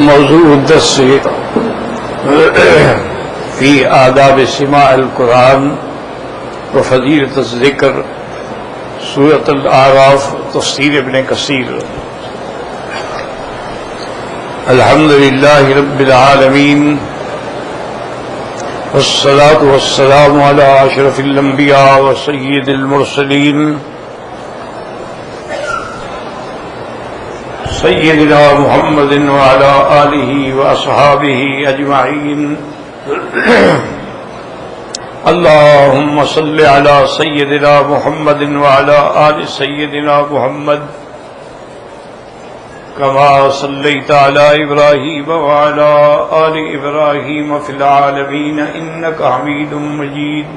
موضوع الدرس في آداب سماع القرآن وفضيلة الذكر سورة الأعراف تفسير ابن كثير. الحمد لله رب العالمين والصلاة والسلام على أشرف الأنبياء وسيد المرسلين سيدنا محمد وعلى آله وأصحابه أجمعين. اللهم صل على سيدنا محمد وعلى آل سيدنا محمد كما صليت على إبراهيم وعلى آل إبراهيم في العالمين إنك حميد مجيد.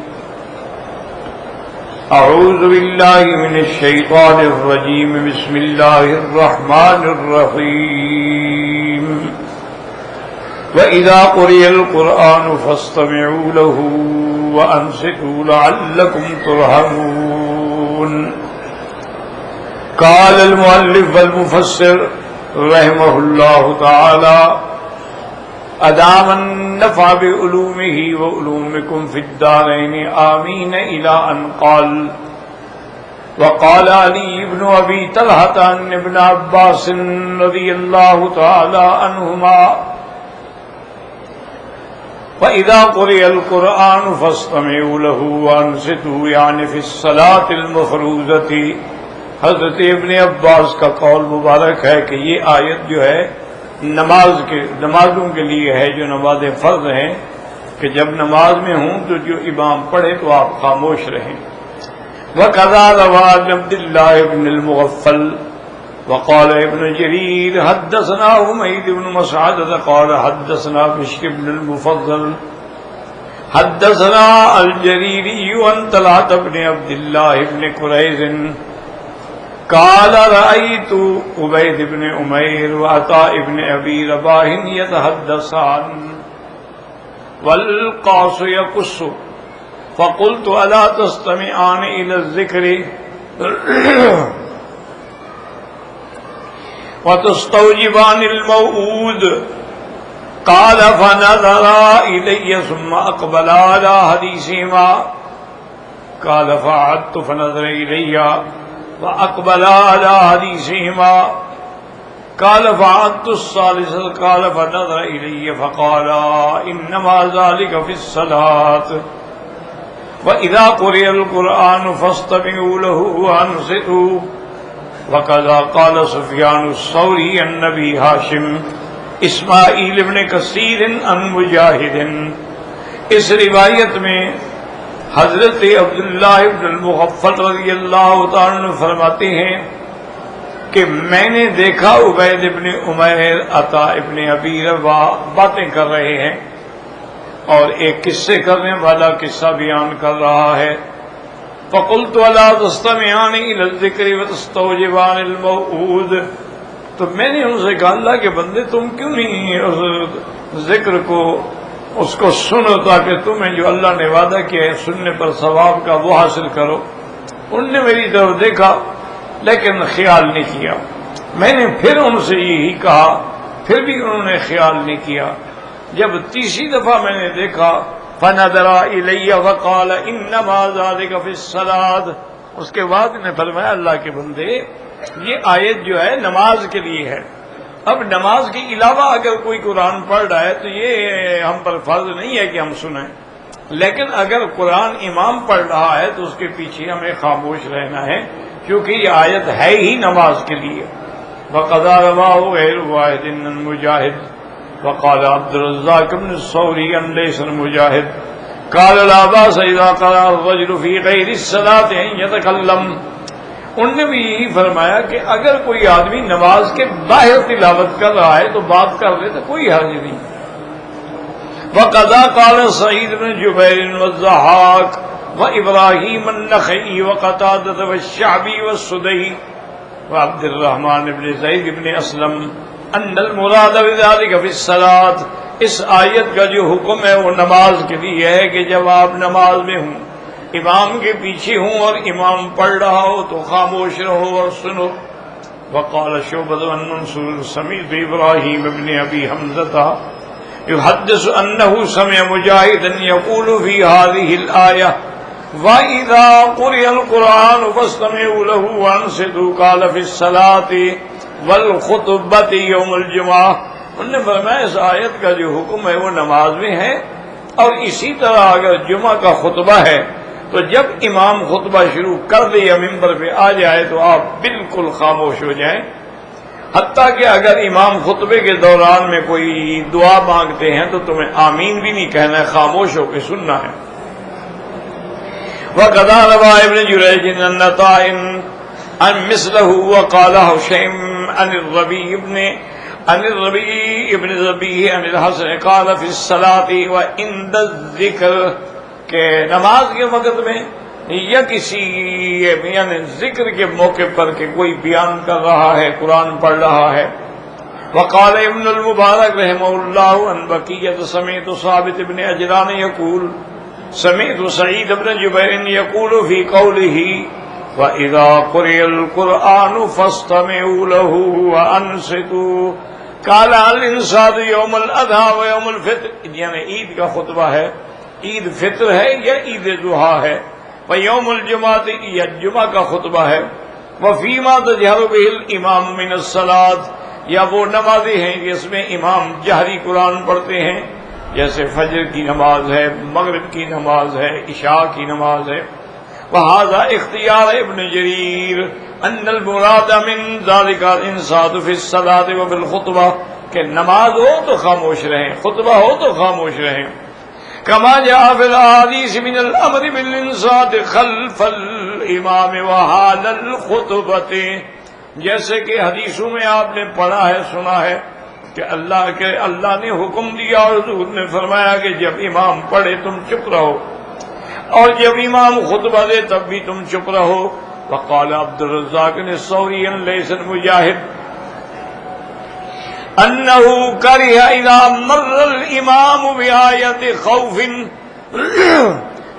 أعوذ بالله من الشيطان الرجيم. بسم الله الرحمن الرحيم. وإذا قرئ القرآن فاستمعوا له وأنصتوا لعلكم ترحمون. قال المؤلف والمفسر رحمه الله تعالى أدام النفع بعلومه وعلومكم في الدارين آمين إلى أن قال وقال علي بن أبي طلحة عن ابن عباس رضي الله تعالى عنهما وإذا قرئ القرآن فاستمعوا له وأنصتوا يعني في الصلاة المفروضة. حضرت ابن عباس کا قول مبارک ہے کہ یہ آیت جو ہے نمازوں کے لیے ہے جو نماز فرض ہیں کہ جب نماز میں ہوں تو جو امام پڑھے تو آپ خاموش رہیں. وَقَضَى رَوَى عبد الله بن المغفل وقال ابن جرير حدثنا حميد بن مسعدة قال حدثنا بشر بن المفضل حدثنا الجريري عن طلحة بن عبد الله بن قريظ قال رأيت عبيد بن عمير وعطاء بن أبي رباح يتحدثان والقاص يقص فقلت ألا تستمعان إلى الذكر وتستوجبان الموعود. قال فنظرا إلي ثم أقبلا على حديثهما. قال فعدت فنظر إلي وأقبلا على حديثهما. قال فعدت الثالثة. قال فنظر إلي فقال إنما ذلك في الصلاة. وإذا قرئ القرآن فاستمعوا له وأنصتوا. وكذا قال سفيان الثوري عن أبي هاشم اسماعیل بن کثیر عن مجاہد. اس روایت میں حضرت عبداللہ بن المغفل رضی اللہ تعالیٰ عنہ فرماتے ہیں کہ میں نے دیکھا عبید بن عمیر عطا ابن ابی رباح باتیں کر رہے ہیں اور ایک قصے کرنے والا قصہ بیان کر رہا ہے. فقلت الا تستمعان الى الذکر وتستوجبان الموعود. تو میں نے ان سے کہا اللہ کے بندے تم کیوں نہیں اس ذکر کو اس کو سنو تاکہ تمہیں جو اللہ نے وعدہ کیا ہے سننے پر ثواب کا وہ حاصل کرو. انہوں نے میری طرف دیکھا لیکن خیال نہیں کیا. میں نے پھر ان سے یہی کہا پھر بھی انہوں نے خیال نہیں کیا. جب تیسری دفعہ میں نے دیکھا فنظر الی وقال انما ذلک فی الصلاۃ. اس کے بعد نے فرمایا اللہ کے بندے یہ آیت جو ہے نماز کے لیے ہے. اب نماز کے علاوہ اگر کوئی قرآن پڑھ رہا ہے تو یہ ہم پر فرض نہیں ہے کہ ہم سنیں، لیکن اگر قرآن امام پڑھ رہا ہے تو اس کے پیچھے ہمیں خاموش رہنا ہے کیونکہ یہ آیت ہے ہی نماز کے لیے. وقضى رواه غير واحد عن مجاهد وقال عبد الرزاق بن الثوري عن ليس المجاهد قال لا باس اذا قرأ الرجل في غير الصلاة ان يتكلم. انہوں نے بھی یہی فرمایا کہ اگر کوئی آدمی نماز کے باہر تلاوت کر رہا ہے تو بات کر لے تو کوئی حرج نہیں. وقضى قال سعيد بن جبير والضحاك وابراهيم النخعي وقتادة والشعبي والسدي وعبد الرحمن بن زيد بن اسلم ان المراد بذلك في الصلاة. اس آیت کا جو حکم ہے وہ نماز کے لیے ہے کہ جب آپ نماز میں ہوں امام کے پیچھے ہوں اور امام پڑھ رہا ہو تو خاموش رہو اور سنو. وقال شعبة عن منصور سمعت إبراهيم بن أبي حمزة يحدث أنه سمع مجاهدا يقول في هذه الآية وَإِذَا قُرِئَ الْقُرْآنُ فَاسْتَمِعُوا لَهُ وَأَنصِتُوا قَالَ فِي الصَّلَاةِ وَالْخُطْبَةِ يَوْمَ الْجُمْعَةِ. انہوں نے فرمایا اس آیت کا جو حکم ہے وہ نماز میں ہے، اور اسی طرح اگر جمعہ کا خطبہ ہے تو جب امام خطبہ شروع کر دے یا ممبر پہ آ جائے تو آپ بالکل خاموش ہو جائیں، حتیٰ کہ اگر امام خطبے کے دوران میں کوئی دعا مانگتے ہیں تو تمہیں آمین بھی نہیں کہنا ہے، خاموش ہو کے سننا ہے. وَقَدَا رَوَى ابْنُ جُرَيْجٍ عَنْ عَطَاءٍ عَنْ مِثْلَهُ وَقَالَ هُشَيْمٌ عَنِ الرَّبِيعِ بْنِ ذَبِيحٍ عَنِ الْحَسَنِ قَالَ فِي الصَّلَاةِ وَعِنْدَ الذِّكْرِ، کہ نماز کے وقت میں یا کسی یعنی ذکر کے موقع پر کہ کوئی بیان کر رہا ہے، قرآن پڑھ رہا ہے. وقال ابن المبارک رحمہ اللہ عن بقیۃ سمعت ثابت بن اجران یقول سمعت سعید بن جبیر یقول فی قوله وَإِذَا قُرِئَ الْقُرْآنُ فَاسْتَمِعُوا لَهُ وَأَنصِتُوا. قال الانصات یوم الاضحیٰ ویوم الفطر، یعنی عید کا خطبہ ہے، عید فطر ہے یا عید ضحیٰ ہے، ویوم الجمعہ یا جمعہ کا خطبہ ہے، وفیما تجہر بہ الامام من الصلاۃ، یا وہ نمازیں ہیں جس میں امام جہری قرآن پڑھتے ہیں، جیسے فجر کی نماز ہے، مغرب کی نماز ہے، عشاء کی نماز ہے. وہذا اختیار ابن جریر ان المراد من ذلك الانصات فی الصلاۃ وفی الخطبہ، کہ نماز ہو تو خاموش رہیں، خطبہ ہو تو خاموش رہیں. كما جاء في الحديث من الامر بالانصات خلف الامام وحال الخطبة، جیسے کہ حدیثوں میں آپ نے پڑھا ہے، سنا ہے کہ اللہ نے حکم دیا اور حضور نے فرمایا کہ جب امام پڑھے تم چپ رہو، اور جب امام خطبہ دے تب بھی تم چپ رہو. وقال عبد الرزاق الثوری ليس المجاهد انه كره اذا مر الامام بآية خوف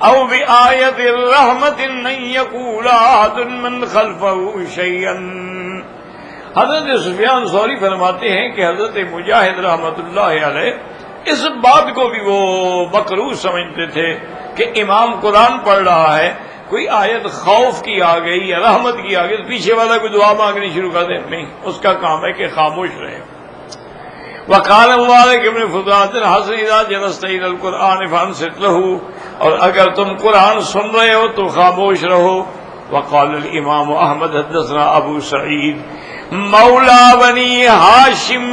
او بآية رحمة ان يقول احد من خلفه شيئا. حضرت سفیان ثوری فرماتے ہیں کہ حضرت مجاہد رحمۃ اللہ علیہ اس بات کو بھی وہ مکروہ سمجھتے تھے کہ امام قرآن پڑھ رہا ہے، کوئی آیت خوف کی آ گئی یا رحمت کی آ گئی تو پیچھے والا کوئی دعا مانگنی شروع کر دے، نہیں، اس کا کام ہے کہ خاموش رہے. وقال مبارک ابن فضالۃ الحسن اذا جلست الى القرآن فانصت له، اور اگر تم قرآن سن رہے ہو تو خاموش رہو. وقال الامام احمد حدثنا ابو سعید مولا بنی ہاشم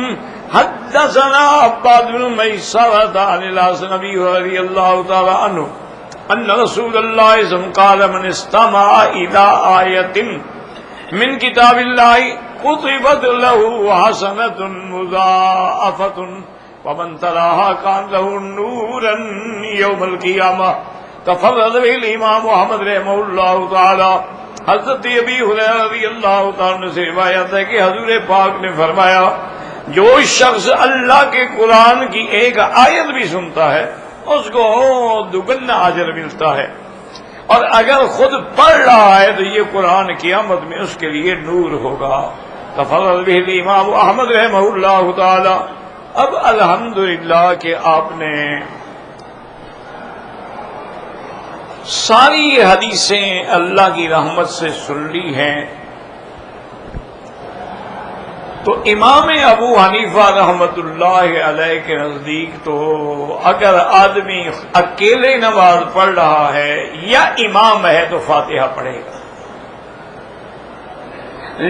حدثنا عباد بن میسرۃ عن الحسن ابی رضی اللہ تعالی عنہ ان رسول اللہ صلی اللہ علیہ وسلم قال من استمع الى آیۃ من کتاب اللہ کتبت له حسنۃ مضاعفۃ ومن تلاها كان له نورا یوم القیامہ. تفرد به الامام محمد رحمہ اللہ تعالی. حضرت ابی ہریرہ رضی اللہ تعالی عنہ سے روایت ہے کہ حضور پاک نے فرمایا جو شخص اللہ کے قرآن کی ایک آیت بھی سنتا ہے اس کو دگنا اجر ملتا ہے، اور اگر خود پڑھ رہا ہے تو یہ قرآن قیامت میں اس کے لیے نور ہوگا. تفضل به الامام احمد رحمہ اللہ تعالی. اب الحمدللہ کہ آپ نے ساری حدیثیں اللہ کی رحمت سے سن لی ہیں، تو امام ابو حنیفہ رحمت اللہ علیہ کے نزدیک تو اگر آدمی اکیلے نماز پڑھ رہا ہے یا امام ہے تو فاتحہ پڑھے گا،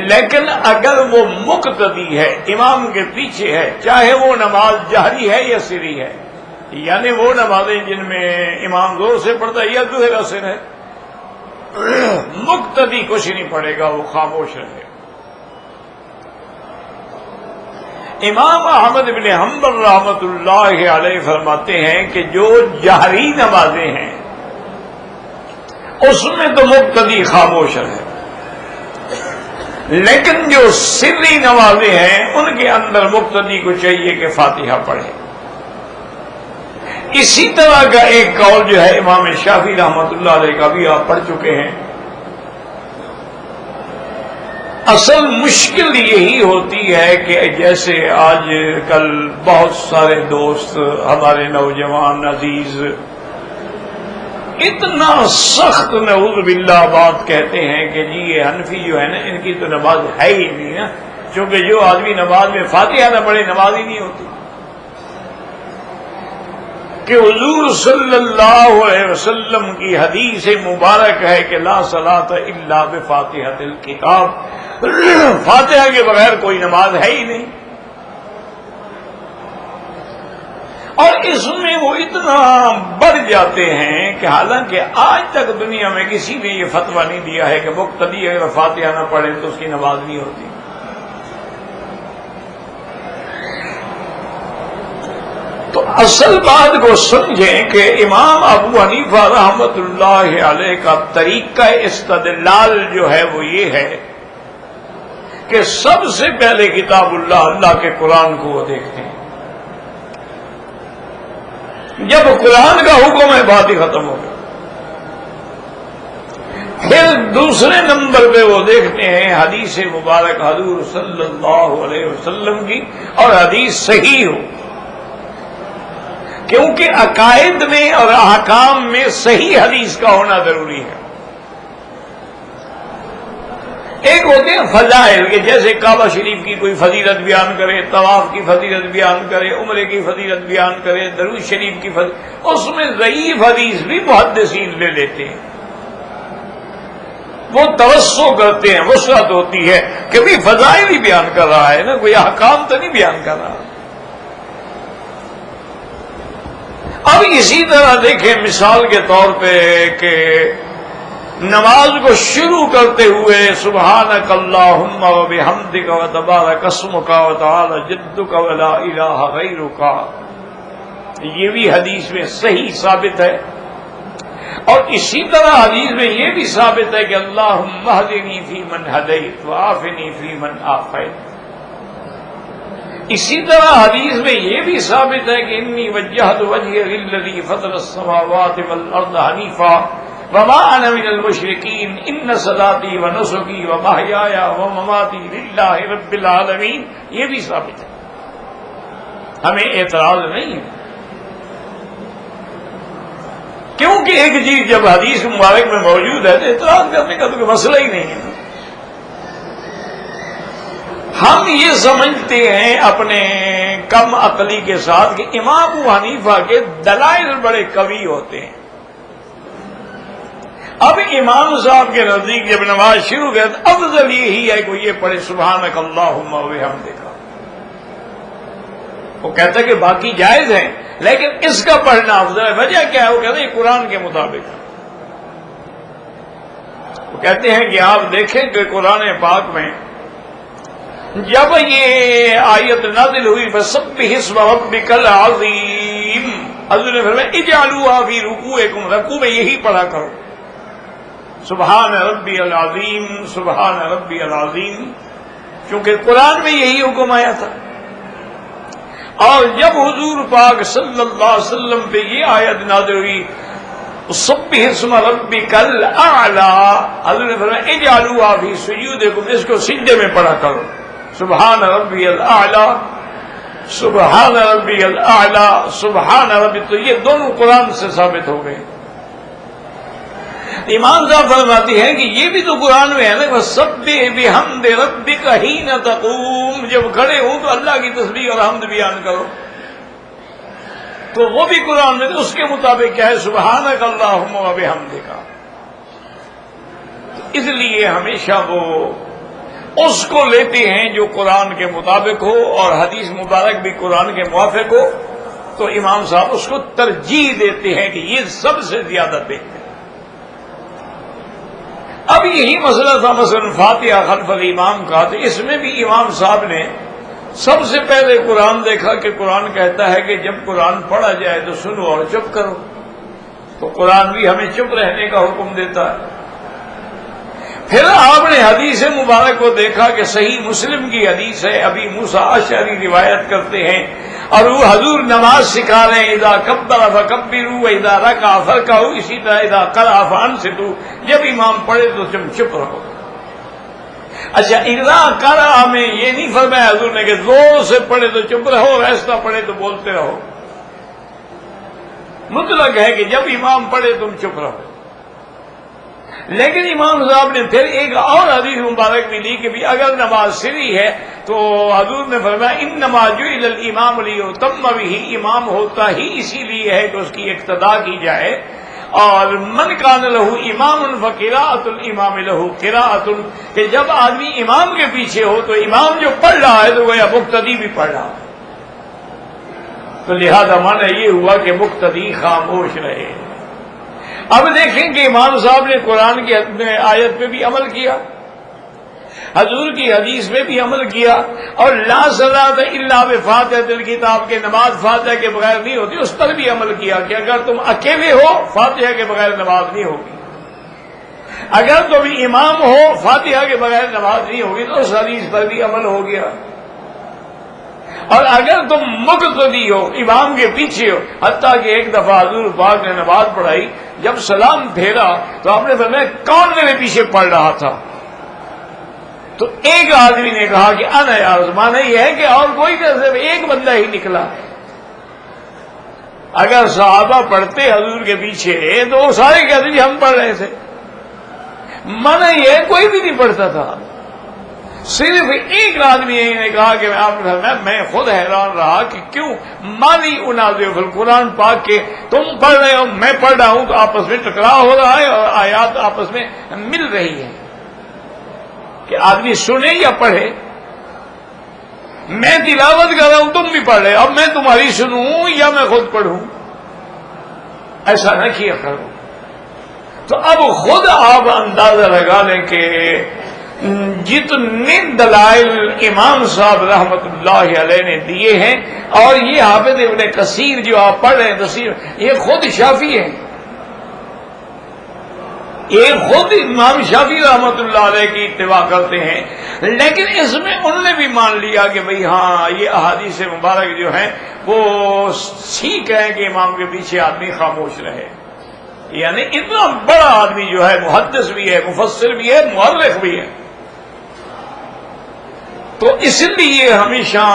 لیکن اگر وہ مقتدی ہے، امام کے پیچھے ہے، چاہے وہ نماز جہری ہے یا سری ہے، یعنی وہ نمازیں جن میں امام زور سے پڑھتا ہے یا دوہرا سر ہے، مقتدی کچھ نہیں پڑھے گا، وہ خاموش رہے. امام احمد بن حنبل رحمۃ اللہ علیہ فرماتے ہیں کہ جو جہری نمازیں ہیں اس میں تو مقتدی خاموش رہے، لیکن جو سری نمازیں ہیں ان کے اندر مقتدی کو چاہیے کہ فاتحہ پڑھے. اسی طرح کا ایک قول جو ہے امام شافعی رحمۃ اللہ علیہ کا بھی آپ پڑھ چکے ہیں. اصل مشکل یہی ہوتی ہے کہ جیسے آج کل بہت سارے دوست ہمارے نوجوان عزیز اتنا سخت نعوذ باللہ بات کہتے ہیں کہ جی یہ حنفی جو ہے نا ان کی تو نماز ہے ہی نہیں نا، چونکہ جو آدمی نماز میں فاتحہ نہ پڑھے نماز ہی نہیں ہوتی، کہ حضور صلی اللہ علیہ وسلم کی حدیث مبارک ہے کہ لا صلاۃ الا بفاتحۃ الکتاب، فاتحہ کے بغیر کوئی نماز ہے ہی نہیں۔ اور اس میں وہ اتنا بڑھ جاتے ہیں کہ حالانکہ آج تک دنیا میں کسی نے یہ فتویٰ نہیں دیا ہے کہ مقتدی اگر فاتحہ نہ پڑھے تو اس کی نماز نہیں ہوتی۔ تو اصل بات کو سمجھیں کہ امام ابو حنیفہ رحمۃ اللہ علیہ کا طریقہ استدلال جو ہے وہ یہ ہے کہ سب سے پہلے کتاب اللہ کے قرآن کو وہ دیکھتے ہیں، جب قرآن کا حکم ہے بات ہی ختم ہو گئی۔ پھر دوسرے نمبر پہ وہ دیکھتے ہیں حدیث مبارک حضور صلی اللہ علیہ وسلم کی، اور حدیث صحیح ہو، کیونکہ عقائد میں اور احکام میں صحیح حدیث کا ہونا ضروری ہے۔ ایک ہوتے ہیں فضائل کہ جیسے کعبہ شریف کی کوئی فضیلت بیان کرے، طواف کی فضیلت بیان کرے، عمرے کی فضیلت بیان کرے، درود شریف کی فضیلت، اس میں ضعیف حدیث بھی محدثین لے لیتے ہیں، وہ توسع کرتے ہیں، وسعت ہوتی ہے کہ بھی فضائل ہی بیان کر رہا ہے نا، کوئی احکام تو نہیں بیان کر رہا۔ اب اسی طرح دیکھیں مثال کے طور پہ کہ نماز کو شروع کرتے ہوئے سبحانک اللہم و بحمدک و تبارک اسمک و تعالی جدک و لا الہ غیرک، یہ بھی حدیث میں صحیح ثابت ہے۔ اور اسی طرح حدیث میں یہ بھی ثابت ہے کہ اللہم اہدنی فی من ہدیت وعافنی فی من عافیت۔ اسی طرح حدیث میں یہ بھی ثابت ہے کہ انی وجہت وجہی للذی فطر السماوات والارض حنیفا وما انا من المشرکین ان صلاتی ونسکی ومحیای ومماتی للہ رب العالمین، یہ بھی ثابت ہے، ہمیں اعتراض نہیں ہے، کیونکہ ایک چیز جب حدیث مبارک میں موجود ہے تو اعتراض کرنے کا تو کوئی مسئلہ ہی نہیں ہے۔ ہم یہ سمجھتے ہیں اپنے کم عقلی کے ساتھ کہ امام ابو حنیفہ کے دلائل بڑے قوی ہوتے ہیں۔ اب امام صاحب کے نزدیک جب نماز شروع کرے تو افضل یہی ہے کہ یہ پڑھے سبحانک اللہم و بحمدک، وہ کہتا ہے کہ باقی جائز ہیں لیکن اس کا پڑھنا افضل ہے۔ وجہ کیا ہے؟ وہ کہتے ہیں یہ قرآن کے مطابق ہے۔ وہ کہتے ہیں کہ آپ دیکھیں کہ قرآن پاک میں جب یہ آیت نازل ہوئی فسبح اسم ربک العظیم، حضور نے فرمایا اجعلوها فی رکوعکم، رکوع میں یہی پڑھا کرو سبحان ربی العظیم سبحان ربی العظیم، چونکہ قرآن میں یہی حکم آیا تھا۔ اور جب حضور پاک صلی اللہ علیہ وسلم پہ یہ آیت نازل ہوئی سبح اسم ربک الاعلی، حضور نے فرمایا اجعلوها فی سجودکم، اس کو سجدے میں پڑھا کرو سبحان ربی الاعلی سبحان ربی الاعلی سبحان ربی، تو یہ دونوں قرآن سے ثابت ہو گئے۔ امام صاحب فرماتی ہیں کہ یہ بھی تو قرآن میں ہے نا، وَسَبِّحْ بِحَمْدِ رَبِّكَ حِينَ تَقُومُ، جب کھڑے ہوں تو اللہ کی تسبیح اور حمد بیان کرو، تو وہ بھی قرآن میں اس کے مطابق کیا ہے سبحانک اللہم و بحمدک۔ اس لیے ہمیشہ وہ اس کو لیتے ہیں جو قرآن کے مطابق ہو اور حدیث مبارک بھی قرآن کے موافق ہو، تو امام صاحب اس کو ترجیح دیتے ہیں کہ یہ سب سے زیادہ بہتر ہے۔ اب یہی مسئلہ تھا مثلا فاتحہ خلف الامام کا، تو اس میں بھی امام صاحب نے سب سے پہلے قرآن دیکھا کہ قرآن کہتا ہے کہ جب قرآن پڑھا جائے تو سنو اور چپ کرو، تو قرآن بھی ہمیں چپ رہنے کا حکم دیتا ہے۔ پھر آپ نے حدیث مبارک کو دیکھا کہ صحیح مسلم کی حدیث ہے، ابی موسیٰ اشعری روایت کرتے ہیں، اور وہ حضور نماز سکھا رہے ہیں اذا کبر فکبروا واذا رکع فرکعوا، اسی طرح اذا قرأ فانصتوا، جب امام پڑھے تو تم چپ رہو۔ اچھا اذا قرأ میں یہ نہیں فرمایا حضور نے کہ زور سے پڑھے تو چپ رہو اور ایسا پڑھے تو بولتے رہو. مطلق ہے کہ جب امام پڑھے تم چپ رہو. لیکن امام صاحب نے پھر ایک اور حدیث مبارک بھی لی کہ بھی اگر نماز سری ہے تو حضور نے فرمایا انما جعل الامام لیؤتم بہ، امام ہوتا ہی اسی لیے ہے کہ اس کی اقتداء کی جائے. اور من کان لہ امام فقراءۃ الامام لہ قراءۃ، کہ جب آدمی امام کے پیچھے ہو تو امام جو پڑھ رہا ہے تو گویا مقتدی بھی پڑھ رہا ہے. تو لہذا معنی یہ ہوا کہ مقتدی خاموش رہے. اب دیکھیں کہ امام صاحب نے قرآن کی آیت پہ بھی عمل کیا، حضور کی حدیث میں بھی عمل کیا، اور لا صلاۃ الا بفاتحۃ الکتاب کے نماز فاتحہ کے بغیر نہیں ہوتی اس پر بھی عمل کیا کہ اگر تم اکیلے ہو فاتحہ کے بغیر نماز نہیں ہوگی، اگر تم امام ہو فاتحہ کے بغیر نماز نہیں ہوگی. تو اس حدیث پر بھی عمل ہو گیا. اور اگر تم مقتدی ہو امام کے پیچھے ہو، حتیٰ کہ ایک دفعہ حضور پاک نے نماز پڑھائی، جب سلام پھیرا تو آپ نے فرمایا کون میرے پیچھے پڑھ رہا تھا؟ تو ایک آدمی نے کہا کہ انا یا رسول اللہ. معنی یہ ہے کہ اور کوئی نہیں، صرف ایک بندہ ہی نکلا. اگر صحابہ پڑھتے حضور کے پیچھے تو وہ سارے کہتے تھے ہم پڑھ رہے تھے. معنی یہ ہے کوئی بھی نہیں پڑھتا تھا، صرف ایک آدمی نے کہا کہ میں خود حیران رہا کہ کیوں مالی انازع فی القرآن پاک کے تم پڑھ رہے ہو میں پڑھ رہا ہوں تو آپس میں ٹکراؤ ہو رہا ہے اور آیات آپس میں مل رہی ہیں کہ آدمی سنے یا پڑھے. میں تلاوت کر رہا ہوں تم بھی پڑھ رہے، اب میں تمہاری سنوں یا میں خود پڑھوں؟ ایسا نہ کیا کرو. تو اب خود آپ اندازہ لگا لیں کہ جتنے دلائل امام صاحب رحمت اللہ علیہ نے دیے ہیں، اور یہ حافظ ابن کثیر جو آپ پڑھ رہے ہیں تفسیر، یہ خود شافعی ہیں، یہ خود امام شافعی رحمت اللہ علیہ کی اتباع کرتے ہیں. لیکن اس میں انہوں نے بھی مان لیا کہ بھئی ہاں یہ احادیث مبارک جو ہیں وہ ٹھیک ہے کہ امام کے پیچھے آدمی خاموش رہے. یعنی اتنا بڑا آدمی جو ہے محدث بھی ہے، مفسر بھی ہے، مورخ بھی ہے. تو اس لیے ہمیشہ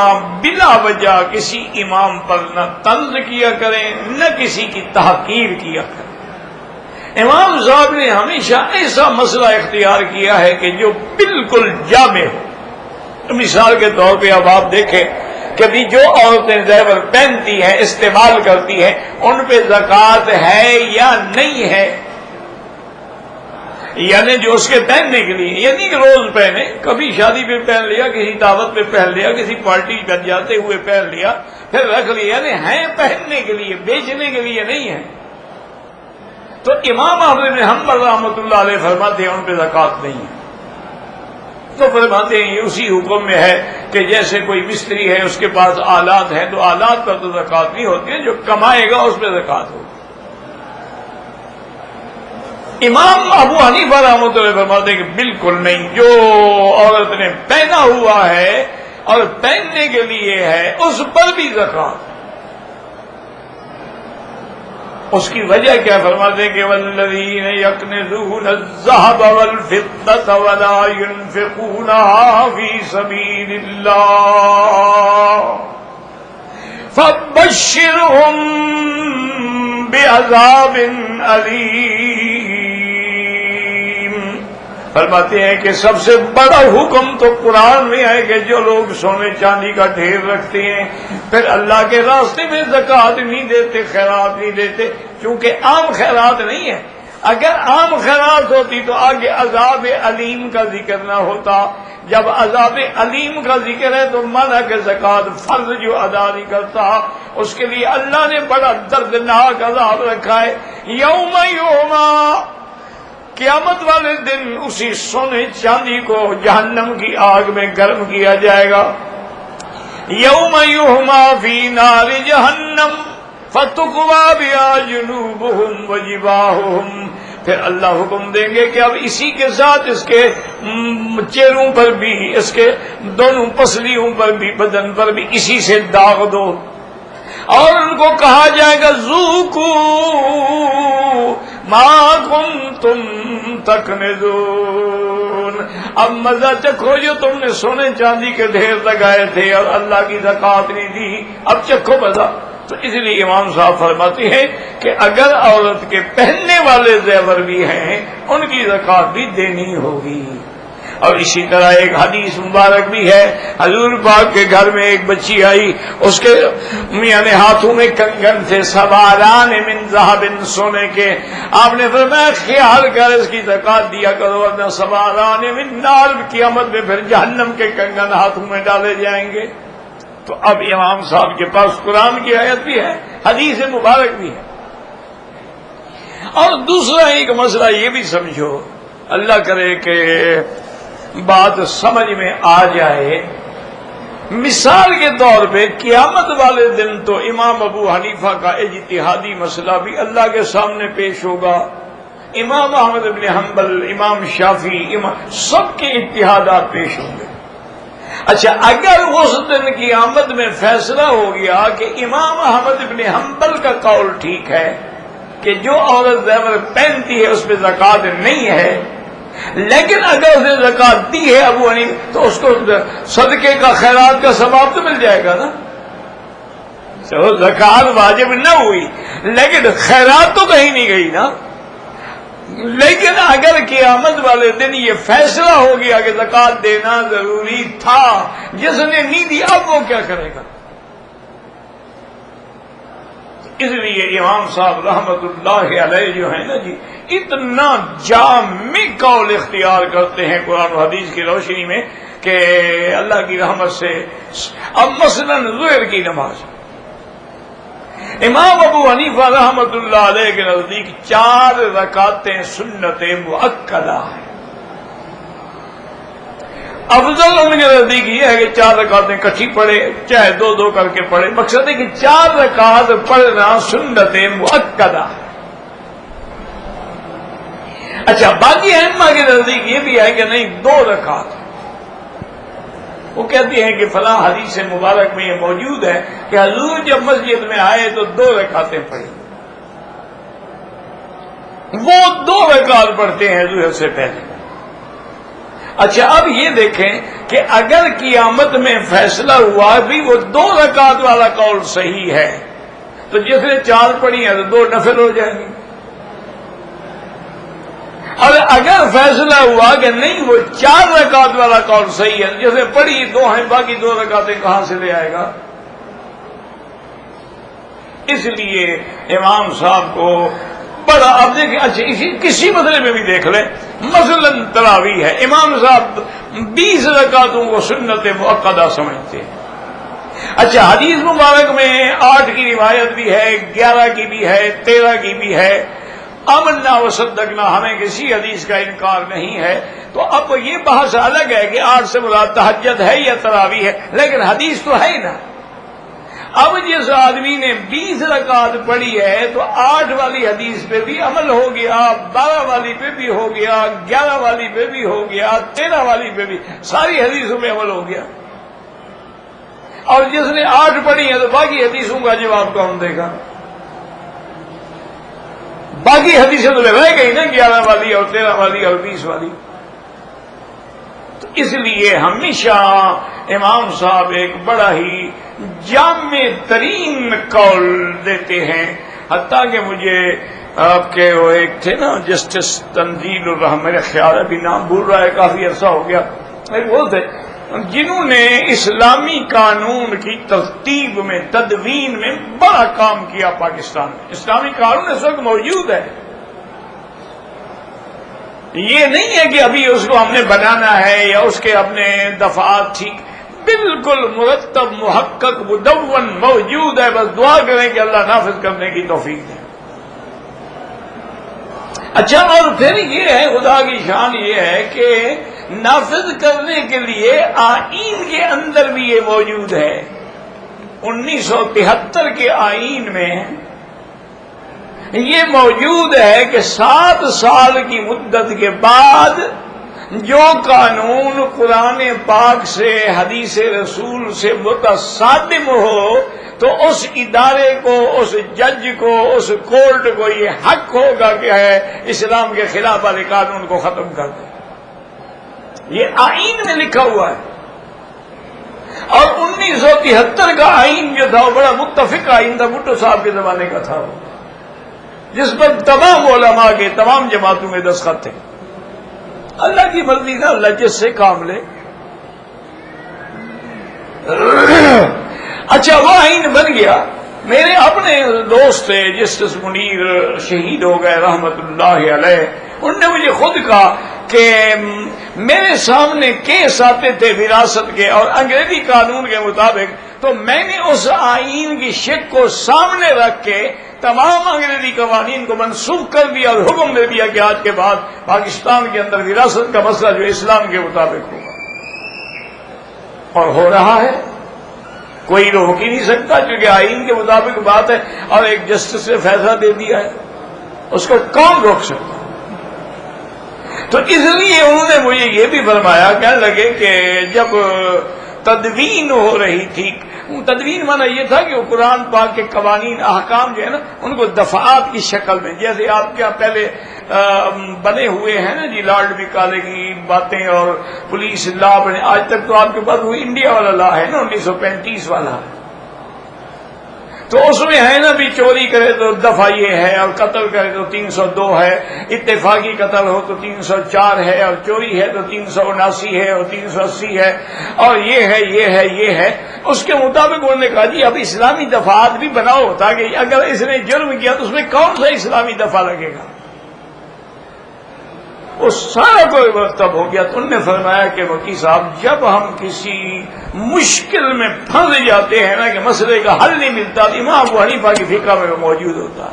بلا وجہ کسی امام پر نہ طنز کیا کریں نہ کسی کی تحقیر کیا کریں. امام صاحب نے ہمیشہ ایسا مسئلہ اختیار کیا ہے کہ جو بالکل جامع ہو. مثال کے طور پہ اب آپ دیکھیں کہ بھی جو عورتیں زیور پہنتی ہیں استعمال کرتی ہیں ان پہ زکوٰۃ ہے یا نہیں ہے. یعنی جو اس کے پہننے کے لیے، یعنی کہ روز پہنے، کبھی شادی پہ پہن لیا، کسی دعوت پہ پہن لیا، کسی پارٹی پہ جاتے ہوئے پہن لیا پھر رکھ لیا، یعنی ہیں پہننے کے لیے، بیچنے کے لیے نہیں ہے. تو امام احمد بن حنبل رحمۃ اللہ علیہ فرماتے ہیں ان پہ زکوٰۃ نہیں ہے. تو فرماتے ہیں یہ اسی حکم میں ہے کہ جیسے کوئی مستری ہے اس کے پاس آلات ہیں تو آلات پر تو زکوٰۃ نہیں ہوتی ہے، جو کمائے گا اس پہ زکوٰۃ ہوگی. امام ابو حنیفہ رحمۃ اللہ فرماتے ہیں کہ بالکل نہیں، جو عورت نے پہنا ہوا ہے اور پہننے کے لیے ہے اس پر بھی زکوٰۃ. اس کی وجہ کیا فرماتے ہیں کہ والذین یکنزون الذهب والفضة ولا ينفقونها في سبيل الله فبشرهم بعذاب أليم. فرماتے ہیں کہ سب سے بڑا حکم تو قرآن میں ہے کہ جو لوگ سونے چاندی کا ڈھیر رکھتے ہیں پھر اللہ کے راستے میں زکوٰۃ نہیں دیتے، خیرات نہیں دیتے، چونکہ عام خیرات نہیں ہے. اگر عام خیرات ہوتی تو آگے عذاب علیم کا ذکر نہ ہوتا. جب عذاب علیم کا ذکر ہے تو مانا کہ زکوٰۃ فرض جو ادا نہیں کرتا اس کے لیے اللہ نے بڑا دردناک عذاب رکھا ہے. یوم قیامت والے دن اسی سونے چاندی کو جہنم کی آگ میں گرم کیا جائے گا. یوم یحما فی نار جہنم فتقوی بہا جنوبہم وجباہہم. پھر اللہ حکم دیں گے کہ اب اسی کے ساتھ اس کے چہروں پر بھی، اس کے دونوں پسلیوں پر بھی، بدن پر بھی اسی سے داغ دو. اور ان کو کہا جائے گا ذوقوا ما کنتم تکنزون، اب مزہ چکھو جو تم نے سونے چاندی کے ڈھیر لگائے تھے اور اللہ کی زکوٰۃ نہیں دی، اب چکھو مزہ۔ تو اس لیے امام صاحب فرماتے ہیں کہ اگر عورت کے پہننے والے زیور بھی ہیں ان کی زکوٰۃ بھی دینی ہوگی۔ اور اسی طرح ایک حدیث مبارک بھی ہے، حضور پاک کے گھر میں ایک بچی آئی، اس کے یعنی ہاتھوں میں کنگن تھے، سواران من ذهب، سونے کے۔ آپ نے فرمایا خیال کر اس کی زکوٰۃ دیا کرو ورنہ سواران من نار، قیامت میں پھر جہنم کے کنگن ہاتھوں میں ڈالے جائیں گے۔ تو اب امام صاحب کے پاس قرآن کی آیت بھی ہے، حدیث مبارک بھی ہے۔ اور دوسرا ایک مسئلہ یہ بھی سمجھو، اللہ کرے کہ بات سمجھ میں آ جائے، مثال کے طور پہ قیامت والے دن تو امام ابو حنیفہ کا اجتہادی مسئلہ بھی اللہ کے سامنے پیش ہوگا، امام احمد بن حنبل، امام شافعی، سب کے اجتہادات پیش ہوں گے۔ اچھا، اگر اس دن قیامت میں فیصلہ ہو گیا کہ امام احمد بن حنبل کا قول ٹھیک ہے کہ جو عورت زیور پہنتی ہے اس پہ زکوٰۃ نہیں ہے، لیکن اگر اس نے زکوٰۃ دی ہے ابو حنیفہ تو اس کو صدقے کا خیرات کا ثواب تو مل جائے گا نا۔ زکوٰۃ واجب نہ ہوئی لیکن خیرات تو کہیں نہیں گئی نا۔ لیکن اگر قیامت والے دن یہ فیصلہ ہو گیا کہ زکوٰۃ دینا ضروری تھا، جس نے نہیں دی اب وہ کیا کرے گا؟ اس لیے امام صاحب رحمت اللہ علیہ جو ہے نا جی، اتنا جامع قول اختیار کرتے ہیں قرآن و حدیث کی روشنی میں کہ اللہ کی رحمت سے۔ اب مثلا ظہر کی نماز، امام ابو حنیفہ رحمت اللہ علیہ کے نزدیک 4 رکعتیں سنت مؤکدہ ہیں۔ افضل ان کے نزدیک یہ ہے کہ 4 رکعتیں کٹھی پڑھے، چاہے 2 کر کے پڑھے، مقصد ہے کہ 4 رکعت پڑھنا سنت مؤکدہ ہے۔ اچھا، باقی ائمہ کے نزدیک یہ بھی ہے کہ نہیں 2 رکعت، وہ کہتے ہیں کہ فلاں حدیث مبارک میں یہ موجود ہے کہ حضور جب مسجد میں آئے تو 2 رکعتیں پڑھی، وہ 2 رکعت پڑھتے ہیں ظہر سے پہلے۔ اچھا، اب یہ دیکھیں کہ اگر قیامت میں فیصلہ ہوا بھی وہ 2 رکعت والا قول صحیح ہے تو جس نے 4 پڑھی ہیں تو 2 نفل ہو جائیں گی، اور اگر فیصلہ ہوا کہ نہیں وہ 4 رکعت والا قول صحیح ہے، جیسے پڑھی 2 ہیں باقی 2 رکعتیں کہاں سے لے آئے گا؟ اس لیے امام صاحب کو بڑا، اب دیکھیں، اچھا کسی مسئلے میں بھی دیکھ لیں، مثلا تراویح ہے، امام صاحب 20 رکعتوں کو سنت مؤکدہ سمجھتے ہیں۔ اچھا، حدیث مبارک میں 8 کی روایت بھی ہے، 11 کی بھی ہے، 13 کی بھی ہے، آمنا وصدقنا، ہمیں کسی حدیث کا انکار نہیں ہے۔ تو اب یہ بحث الگ ہے کہ 8 سے مراد تہجد ہے یا تراویح ہے، لیکن حدیث تو ہے نا۔ اب جس آدمی نے 20 رکعت پڑھی ہے تو 8 والی حدیث پہ بھی عمل ہو گیا، 12 والی پہ بھی ہو گیا، 11 والی پہ بھی ہو گیا، 13 والی پہ بھی، ساری حدیثوں پہ عمل ہو گیا۔ اور جس نے 8 پڑھی ہے تو باقی حدیثوں کا جواب کون دے گا؟ باقی حدیثیں تو رہ گئی نا، 11 والی اور 13 والی اور 20 والی۔ تو اس لیے ہمیشہ امام صاحب ایک بڑا ہی جامع ترین قول دیتے ہیں، حتیٰ کہ مجھے آپ کے وہ ایک تھے نا جسٹس تنزیل الرحمن، میرے خیال ابھی نام بھول رہا ہے، کافی عرصہ ہو گیا، وہ تھے جنہوں نے اسلامی قانون کی ترتیب میں، تدوین میں بڑا کام کیا پاکستان میں۔ اسلامی قانون اس وقت موجود ہے، یہ نہیں ہے کہ ابھی اس کو ہم نے بنانا ہے یا اس کے اپنے دفعات ٹھیک، بالکل مرتب محقق مدون موجود ہے، بس دعا کریں کہ اللہ نافذ کرنے کی توفیق دے۔ اچھا، اور پھر یہ ہے، خدا کی شان یہ ہے کہ نافذ کرنے کے لیے آئین کے اندر بھی یہ موجود ہے۔ 1973 کے آئین میں یہ موجود ہے کہ 7 سال کی مدت کے بعد جو قانون قرآن پاک سے حدیث رسول سے متصادم ہو تو اس ادارے کو، اس جج کو، اس کورٹ کو یہ حق ہوگا کہ ہے اسلام کے خلاف والے قانون کو ختم کر دے. یہ آئین میں لکھا ہوا ہے. اور 1973 کا آئین جو تھا وہ بڑا متفق آئین تھا، بھٹو صاحب کے زمانے کا تھا، جس پر تمام علماء کے تمام جماعتوں میں دستخط تھے. اللہ کی مرضی تھا، اللہ جس سے کام لے. اچھا وہ آئین بن گیا. میرے اپنے دوست تھے جسٹس منیر شہید ہو گئے رحمت اللہ علیہ، انہوں نے مجھے خود کہا کہ میرے سامنے کیس آتے تھے وراثت کے اور انگریزی قانون کے مطابق، تو میں نے اس آئین کی شک کو سامنے رکھ کے تمام انگریزی قوانین کو منسوخ کر دیا اور حکم دے دیا کہ آج کے بعد پاکستان کے اندر وراثت کا مسئلہ جو اسلام کے مطابق ہوگا. اور ہو رہا ہے، کوئی روک ہی نہیں سکتا کیونکہ آئین کے مطابق بات ہے اور ایک جسٹس نے فیصلہ دے دیا ہے، اس کو کون روک سکتا. تو اس لیے انہوں نے مجھے یہ بھی فرمایا، کہنے لگے کہ جب تدوین ہو رہی تھی، تدوین مانا یہ تھا کہ وہ قرآن پاک کے قوانین احکام جو ہے نا ان کو دفعات کی شکل میں، جیسے آپ کیا پہلے بنے ہوئے ہیں نا جی لارڈ مکالے کی باتیں اور پولیس لا بنے، آج تک تو آپ کے پاس وہ انڈیا والا لا ہے نا 1935 والا، تو اس میں ہے نا بھی چوری کرے تو دفعہ یہ ہے اور قتل کرے تو 302 ہے، اتفاقی قتل ہو تو 304 ہے اور چوری ہے تو 379 ہے اور 380 ہے اور یہ ہے یہ ہے یہ ہے. اس کے مطابق انہوں نے کہا جی اب اسلامی دفعات بھی بناؤ تاکہ اگر اس نے جرم کیا تو اس میں کون سا اسلامی دفعہ لگے گا. وہ سارا کوئی مرتب ہو گیا. تو انہوں نے فرمایا کہ وکیل صاحب جب ہم کسی مشکل میں پھنس جاتے ہیں نا کہ مسئلے کا حل نہیں ملتا، امام ابو حنیفہ کی فقہ میں موجود ہوتا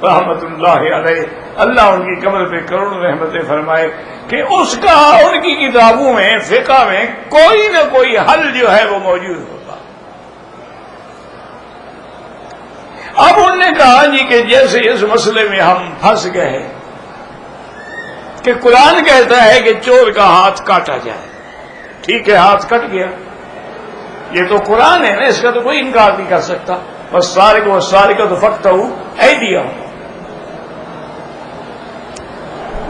رحمت اللہ علیہ، اللہ ان کی قبر پہ کروڑوں رحمتیں فرمائے، کہ اس کا ان کی کتابوں میں فقہ میں کوئی نہ کوئی حل جو ہے وہ موجود ہوتا. اب انہوں نے کہا جی کہ جیسے اس مسئلے میں ہم پھنس گئے کہ قرآن کہتا ہے کہ چور کا ہاتھ کاٹا جائے، ٹھیک ہے ہاتھ کٹ گیا، یہ تو قرآن ہے نا، اس کا تو کوئی انکار نہیں کر سکتا. بس سارے کو سارے کا تو فقطعوا ایدیہم.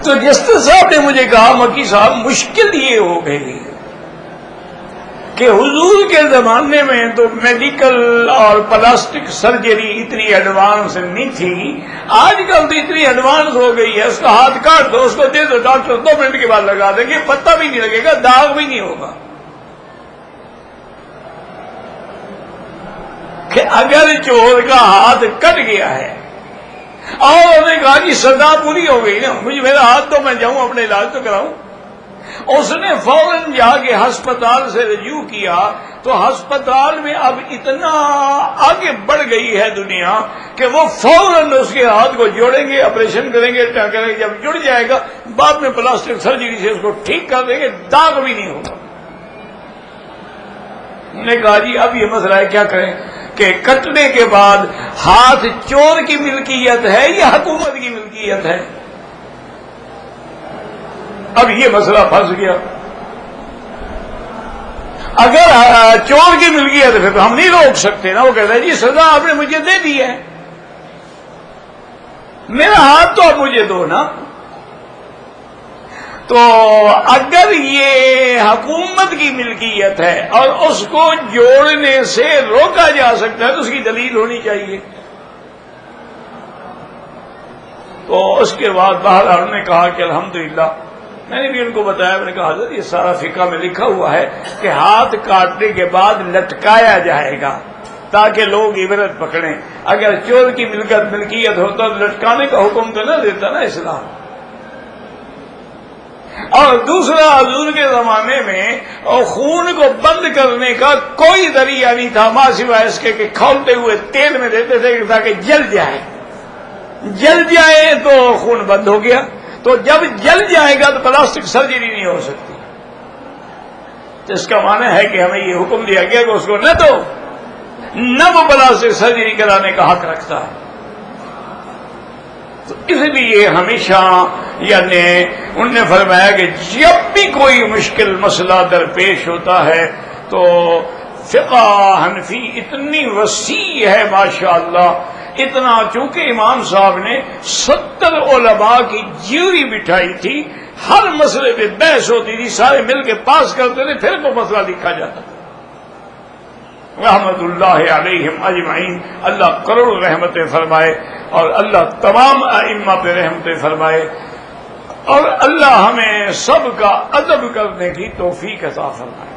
تو جسٹس صاحب نے مجھے کہا مکی صاحب مشکل یہ ہو گئی کہ حضور کے زمانے میں تو میڈیکل اور پلاسٹک سرجری اتنی ایڈوانس نہیں تھی، آج کل تو اتنی ایڈوانس ہو گئی ہے، اس کا ہاتھ کاٹ دو، اس کو دے دو، ڈاکٹر 2 منٹ کے بعد لگا دیں گے، پتہ بھی نہیں لگے گا، داغ بھی نہیں ہوگا. کہ اگر چور کا ہاتھ کٹ گیا ہے اور انہوں نے کہا کہ سزا پوری ہو گئی نا، مجھے میرا ہاتھ تو میں جاؤں اپنے علاج تو کراؤں، اس نے فوراً جا کے ہسپتال سے رجوع کیا. تو ہسپتال میں اب اتنا آگے بڑھ گئی ہے دنیا کہ وہ فوراً اس کے ہاتھ کو جوڑیں گے، آپریشن کریں گے، جب جڑ جائے گا بعد میں پلاسٹک سرجری سے اس کو ٹھیک کر دیں گے، داغ بھی نہیں ہوگا. انہوں نے کہا جی اب یہ مسئلہ ہے کیا کریں کہ کٹنے کے بعد ہاتھ چور کی ملکیت ہے یا حکومت کی ملکیت ہے. اب یہ مسئلہ پھنس گیا. اگر چور کی ملکیت ہے پھر تو ہم نہیں روک سکتے نا. وہ کہتا ہے جی سزا آپ نے مجھے دے دی ہے، میرا ہاتھ تو اب مجھے دو نا. تو اگر یہ حکومت کی ملکیت ہے اور اس کو جوڑنے سے روکا جا سکتا ہے تو اس کی دلیل ہونی چاہیے. تو اس کے بعد باہر انہوں نے کہا کہ الحمدللہ، میں نے بھی ان کو بتایا، میں نے کہا حضرت یہ سارا فقہ میں لکھا ہوا ہے کہ ہاتھ کاٹنے کے بعد لٹکایا جائے گا تاکہ لوگ عبرت پکڑیں. اگر چور کی ملکیت ہوتا تو لٹکانے کا حکم تو نہ دیتا نا اسلام. اور دوسرا حضور کے زمانے میں خون کو بند کرنے کا کوئی ذریعہ نہیں تھا ماں سوائے اس کے کہ کھولتے ہوئے تیل میں دیتے تھے تاکہ جل جائے. جل جائے تو خون بند ہو گیا. تو جب جل جائے گا تو پلاسٹک سرجری نہیں ہو سکتی. تو اس کا معنی ہے کہ ہمیں یہ حکم دیا گیا کہ اس کو نہ تو نہ وہ پلاسٹک سرجری کرانے کا حق رکھتا ہے. تو اس لیے ہمیشہ یعنی انہوں نے فرمایا کہ جب بھی کوئی مشکل مسئلہ درپیش ہوتا ہے تو فقہ حنفی اتنی وسیع ہے ماشاءاللہ، اتنا، چونکہ امام صاحب نے 70 علماء کی جیوری بٹھائی تھی، ہر مسئلے پہ بحث ہوتی تھی، سارے مل کے پاس کرتے تھے، پھر وہ مسئلہ لکھا جاتا تھا۔ رحمت اللہ علیہم اجمعین، اللہ کروڑ رحمتیں فرمائے، اور اللہ تمام ائمہ پہ رحمتیں فرمائے، اور اللہ ہمیں سب کا ادب کرنے کی توفیق عطا فرمائے۔